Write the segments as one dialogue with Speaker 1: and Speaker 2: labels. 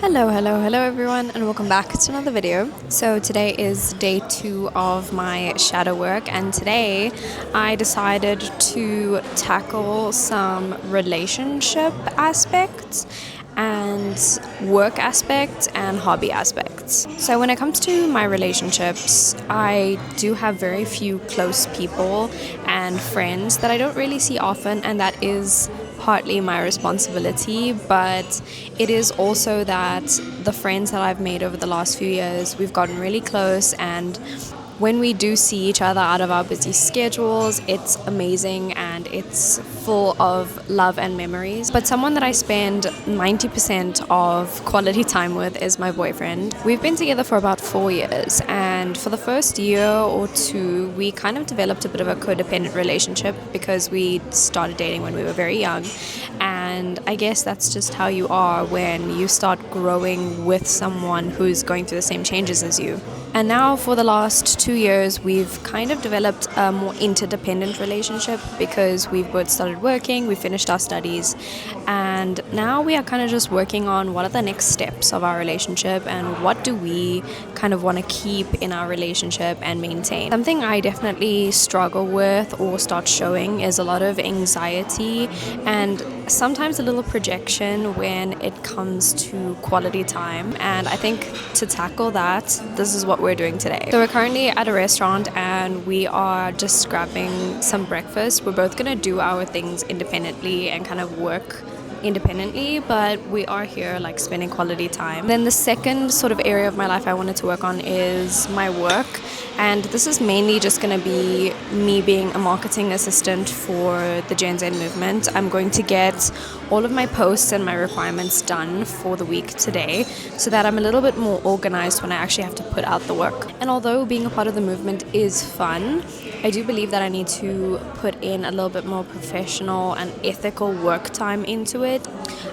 Speaker 1: Hello everyone, and welcome back to another video. So today is day 2 of my shadow work, and today I decided to tackle some relationship aspects and work aspects and hobby aspects. So when it comes to my relationships, I do have very few close people and friends that I don't really see often, and that is partly my responsibility, but it is also that the friends that I've made over the last few years, we've gotten really close, and when we do see each other out of our busy schedules, it's amazing and it's full of love and memories. But someone that I spend 90% of quality time with is my boyfriend. We've been together for about 4 years, and for the first year or two, we kind of developed a bit of a codependent relationship because we started dating when we were very young. And I guess that's just how you are when you start growing with someone who's going through the same changes as you. And now for the last 2 years, we've kind of developed a more interdependent relationship because we've both started working, we finished our studies, and now we are kind of just working on what are the next steps of our relationship and what do we kind of want to keep in our relationship and maintain. Something I definitely struggle with or start showing is a lot of anxiety and sometimes a little projection when it comes to quality time, and I think to tackle that, this is what we're doing today. So we're currently at a restaurant and we are just grabbing some breakfast. We're both gonna do our things independently and kind of work independently, but we are here like spending quality time. Then the second sort of area of my life I wanted to work on is my work, and this is mainly just going to be me being a marketing assistant for the Gen Z movement. I'm going to get all of my posts and my requirements done for the week today so that I'm a little bit more organized when I actually have to put out the work. And although being a part of the movement is fun, I do believe that I need to put in a little bit more professional and ethical work time into it.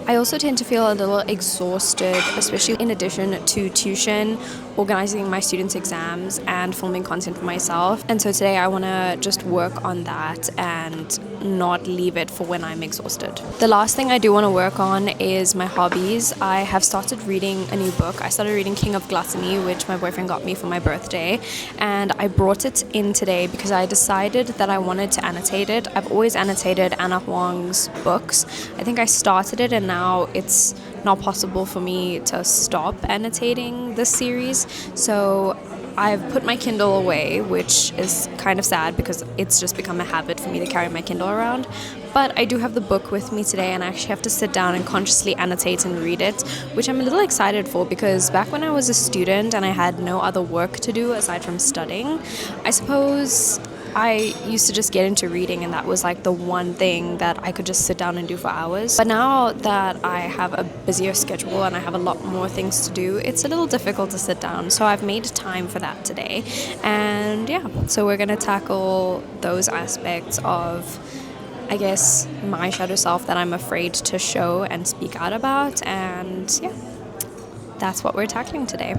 Speaker 1: I also tend to feel a little exhausted, especially in addition to tuition, organizing my students' exams, and filming content for myself. And so today I want to just work on that and not leave it for when I'm exhausted. The last thing I do want to work on is my hobbies. I have started reading a new book. I started reading King of Gluttony, which my boyfriend got me for my birthday, and I brought it in today because I decided that I wanted to annotate it. I've always annotated Anna Huang's books. I think I started it and now it's not possible for me to stop annotating this series. So I've put my Kindle away, which is kind of sad because it's just become a habit for me to carry my Kindle around. But I do have the book with me today, and I actually have to sit down and consciously annotate and read it, which I'm a little excited for because back when I was a student and I had no other work to do aside from studying, I suppose I used to just get into reading, and that was like the one thing that I could just sit down and do for hours. But now that I have a busier schedule and I have a lot more things to do, it's a little difficult to sit down. So I've made time for that today. And yeah, so we're going to tackle those aspects of, I guess, my shadow self that I'm afraid to show and speak out about. And yeah, that's what we're tackling today.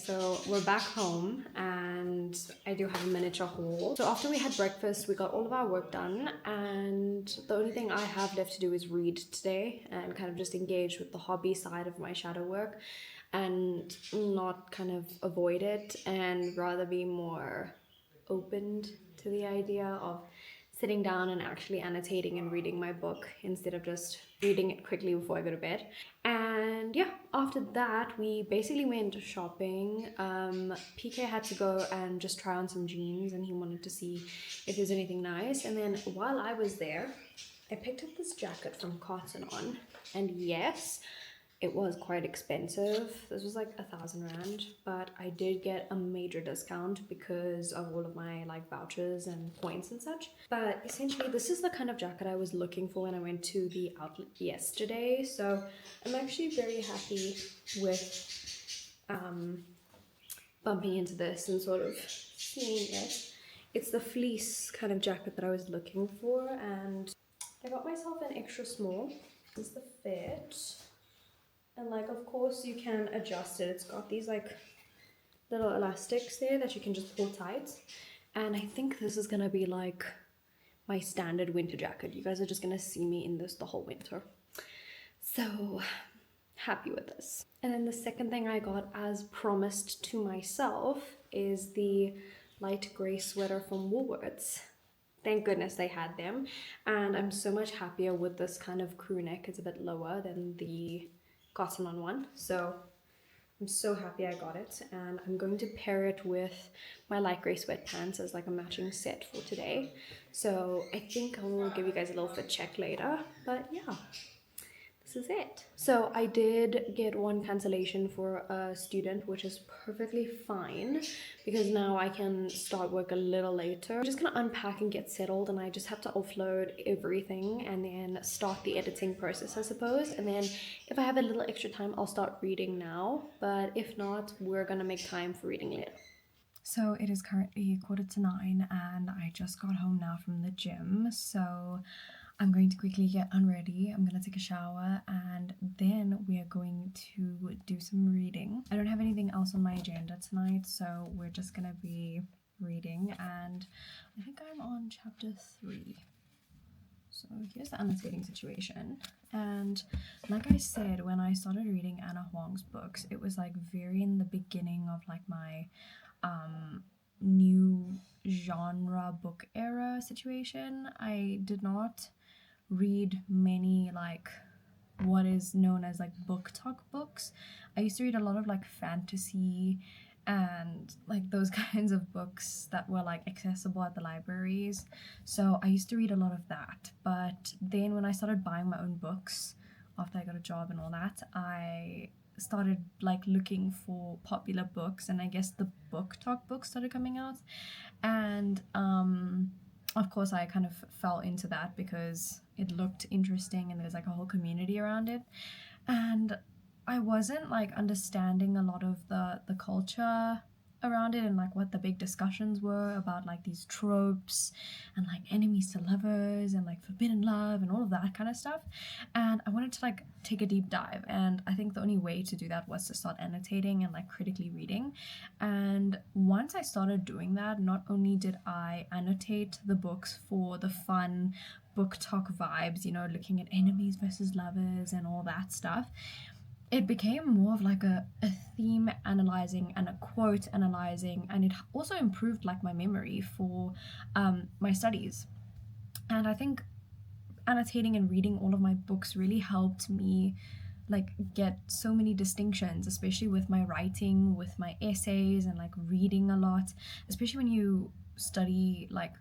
Speaker 1: so we're back home and I do have a miniature haul. So after we had breakfast, we got all of our work done, and the only thing I have left to do is read today and kind of just engage with the hobby side of my shadow work and not kind of avoid it and rather be more opened to the idea of sitting down and actually annotating and reading my book instead of just reading it quickly before I go to bed. And yeah, after that, we basically went shopping. PK had to go and just try on some jeans, and he wanted to see if there's anything nice. And then while I was there, I picked up this jacket from Cotton On, and yes, it was quite expensive. This was like 1,000 rand, but I did get a major discount because of all of my like vouchers and points and such. But essentially, this is the kind of jacket I was looking for when I went to the outlet yesterday. So I'm actually very happy with bumping into this and sort of seeing it. It's the fleece kind of jacket that I was looking for, and I got myself an extra small. This is the fit. And like, of course, you can adjust it. It's got these like little elastics there that you can just pull tight. And I think this is gonna be like my standard winter jacket. You guys are just gonna see me in this the whole winter. So happy with this. And then the second thing I got as promised to myself is the light gray sweater from Woolworths. Thank goodness they had them. And I'm so much happier with this kind of crew neck. It's a bit lower than the Cotton On one, so I'm so happy I got it, and I'm going to pair it with my light gray sweatpants as like a matching set for today. So I think I will give you guys a little fit check later, but yeah, this is it. So I did get one cancellation for a student, which is perfectly fine because now I can start work a little later. I'm just gonna unpack and get settled, and I just have to offload everything and then start the editing process, I suppose. And then if I have a little extra time, I'll start reading now, but if not, we're gonna make time for reading later. So it is currently 8:45 and I just got home now from the gym, so I'm going to quickly get unready. I'm gonna take a shower and then we are going to do some reading. I don't have anything else on my agenda tonight, so we're just gonna be reading, and I think I'm on chapter 3. So here's the annotating situation. And like I said, when I started reading Anna Huang's books, it was like very in the beginning of like my new genre book era situation. I did not read many like what is known as like book talk books. I used to read a lot of like fantasy and like those kinds of books that were like accessible at the libraries. So I used to read a lot of that. But then when I started buying my own books after I got a job and all that, I started like looking for popular books, and I guess the book talk books started coming out, and of course I kind of fell into that because it looked interesting and there's like a whole community around it, and I wasn't like understanding a lot of the culture around it and like what the big discussions were about, like these tropes and like enemies to lovers and like forbidden love and all of that kind of stuff. And I wanted to like take a deep dive, and I think the only way to do that was to start annotating and like critically reading. And once I started doing that, not only did I annotate the books for the fun book talk vibes, you know, looking at enemies versus lovers and all that stuff, it became more of like a theme analyzing and a quote analyzing, and it also improved like my memory for my studies. And I think annotating and reading all of my books really helped me like get so many distinctions, especially with my writing, with my essays, and like reading a lot, especially when you study like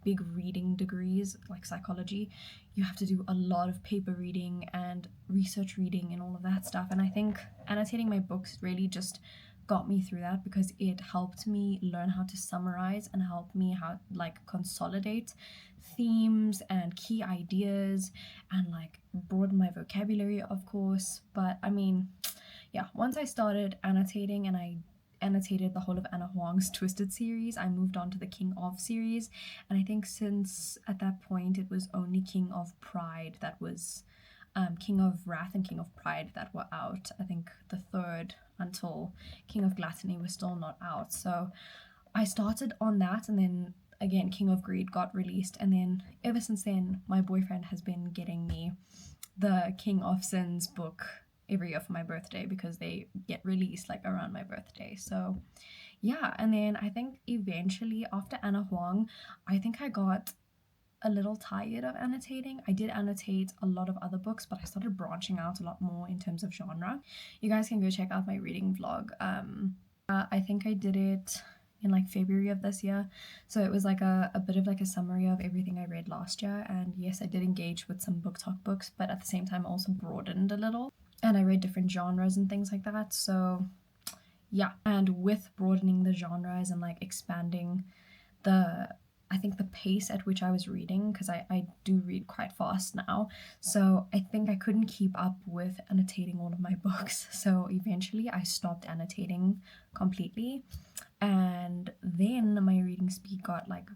Speaker 1: big reading degrees like psychology. You have to do a lot of paper reading and research reading and all of that stuff, and I think annotating my books really just got me through that because it helped me learn how to summarize and help me how like consolidate themes and key ideas and like broaden my vocabulary, of course. But I mean, yeah, once I started annotating and I annotated the whole of Anna Huang's Twisted series, I moved on to the King of series, and I think since at that point it was only King of Pride that was King of Wrath and King of Pride that were out. I think the third until King of Gluttony was still not out. So I started on that, and then again King of Greed got released, and then ever since then my boyfriend has been getting me the King of Sins book every year for my birthday, because they get released like around my birthday. So yeah, and then I think eventually after Anna Huang, I think I got a little tired of annotating. I did annotate a lot of other books, but I started branching out a lot more in terms of genre. You guys can go check out my reading vlog. I think I did it in like February of this year, so it was like a bit of like a summary of everything I read last year. And yes, I did engage with some book talk books, but at the same time I also broadened a little, and I read different genres and things like that. So yeah, and with broadening the genres and like expanding I think the pace at which I was reading, because I do read quite fast now, so I think I couldn't keep up with annotating all of my books. So eventually I stopped annotating completely, and then my reading speed got like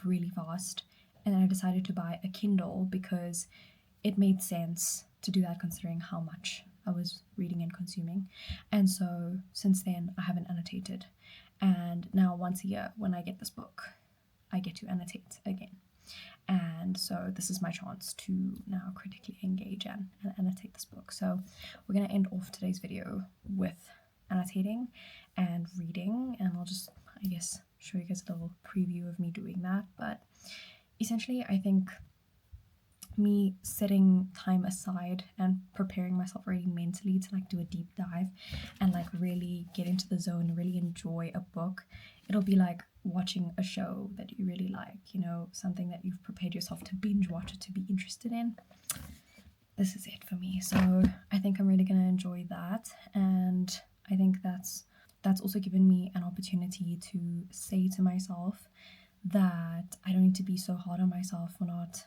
Speaker 1: really fast, and then I decided to buy a Kindle because it made sense to do that considering how much I was reading and consuming. And so since then I haven't annotated, and now once a year when I get this book I get to annotate again. And so this is my chance to now critically engage and annotate this book. So we're going to end off today's video with annotating and reading, and I'll just, I guess, show you guys a little preview of me doing that. But essentially I think me setting time aside and preparing myself really mentally to like do a deep dive and like really get into the zone, really enjoy a book, it'll be like watching a show that you really like, you know, something that you've prepared yourself to binge watch it, to be interested in. This is it for me. So I think I'm really gonna enjoy that, and I think that's also given me an opportunity to say to myself that I don't need to be so hard on myself for not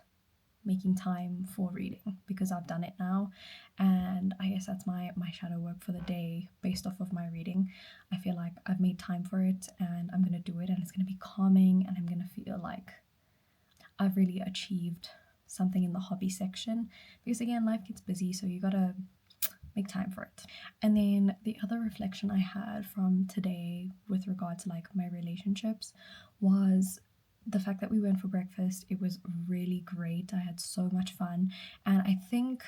Speaker 1: making time for reading, because I've done it now. And I guess that's my shadow work for the day based off of my reading. I feel like I've made time for it and I'm gonna do it, and it's gonna be calming, and I'm gonna feel like I've really achieved something in the hobby section, because again, life gets busy, so you gotta make time for it. And then the other reflection I had from today with regard to like my relationships was the fact that we went for breakfast. It was really great. I had so much fun, and I think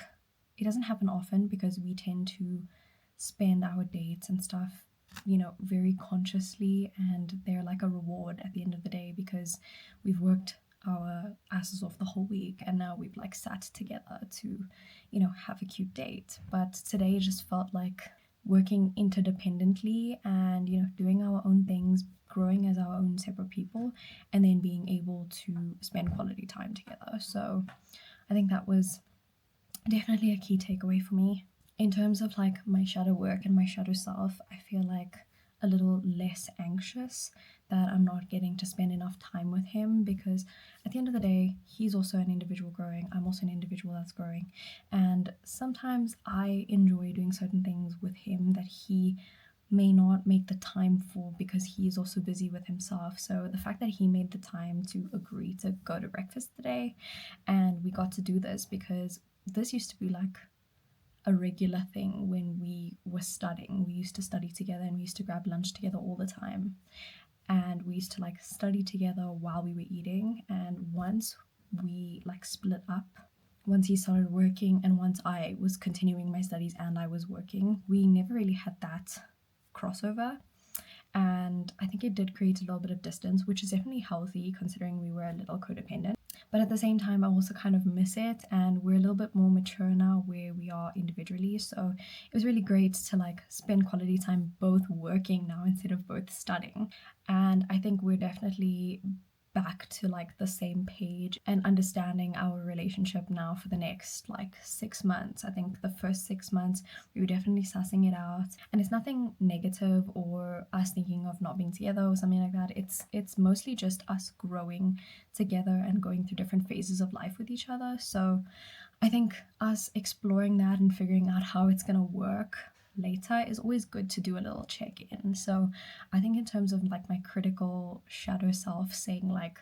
Speaker 1: it doesn't happen often because we tend to spend our dates and stuff, you know, very consciously, and they're like a reward at the end of the day because we've worked our asses off the whole week and now we've like sat together to, you know, have a cute date. But today just felt like working interdependently and, you know, doing our own things, growing as our own separate people, and then being able to spend quality time together. So I think that was definitely a key takeaway for me. In terms of like my shadow work and my shadow self, I feel like a little less anxious that I'm not getting to spend enough time with him, because at the end of the day, he's also an individual growing. I'm also an individual that's growing. And sometimes I enjoy doing certain things with him that he may not make the time for because he is also busy with himself. So the fact that he made the time to agree to go to breakfast today, and we got to do this, because this used to be like a regular thing when we were studying. We used to study together and we used to grab lunch together all the time, and we used to like study together while we were eating. And once we like split up, once he started working and once I was continuing my studies and I was working, we never really had that crossover, and I think it did create a little bit of distance, which is definitely healthy considering we were a little codependent. But at the same time, I also kind of miss it, and we're a little bit more mature now where we are individually. So it was really great to like spend quality time both working now instead of both studying. And I think we're definitely back to like the same page and understanding our relationship now for the next like 6 months. I think the first 6 months we were definitely sussing it out, and it's nothing negative or us thinking of not being together or something like that. It's mostly just us growing together and going through different phases of life with each other. So I think us exploring that and figuring out how it's gonna work later is always good to do a little check-in. So I think in terms of like my critical shadow self saying like,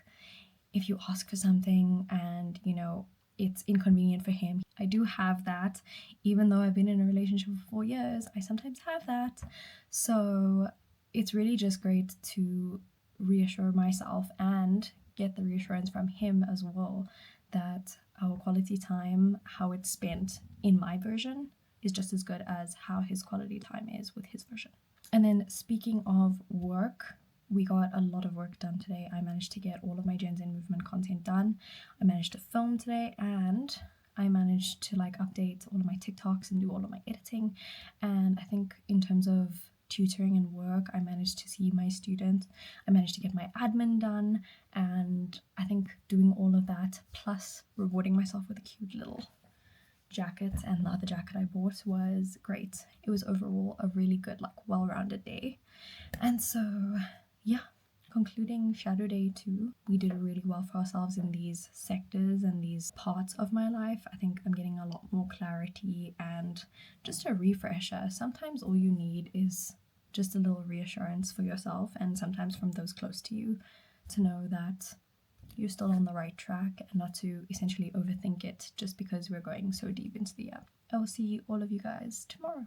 Speaker 1: if you ask for something and, you know, it's inconvenient for him. I do have that, even though I've been in a relationship for 4 years, I sometimes have that. So it's really just great to reassure myself and get the reassurance from him as well that our quality time, how it's spent in my version, is just as good as how his quality time is with his version. And then speaking of work, we got a lot of work done today. I managed to get all of my Gen Z movement content done. I managed to film today, and I managed to like update all of my TikToks and do all of my editing. And I think in terms of tutoring and work, I managed to see my student. I managed to get my admin done, and I think doing all of that plus rewarding myself with a cute little jacket, and the other jacket I bought was great. It was overall a really good, like, well-rounded day. And so yeah, concluding shadow day 2, we did really well for ourselves in these sectors and these parts of my life. I think I'm getting a lot more clarity and just a refresher. Sometimes all you need is just a little reassurance for yourself, and sometimes from those close to you, to know that you're still on the right track and not to essentially overthink it just because we're going so deep into the year. I will see all of you guys tomorrow.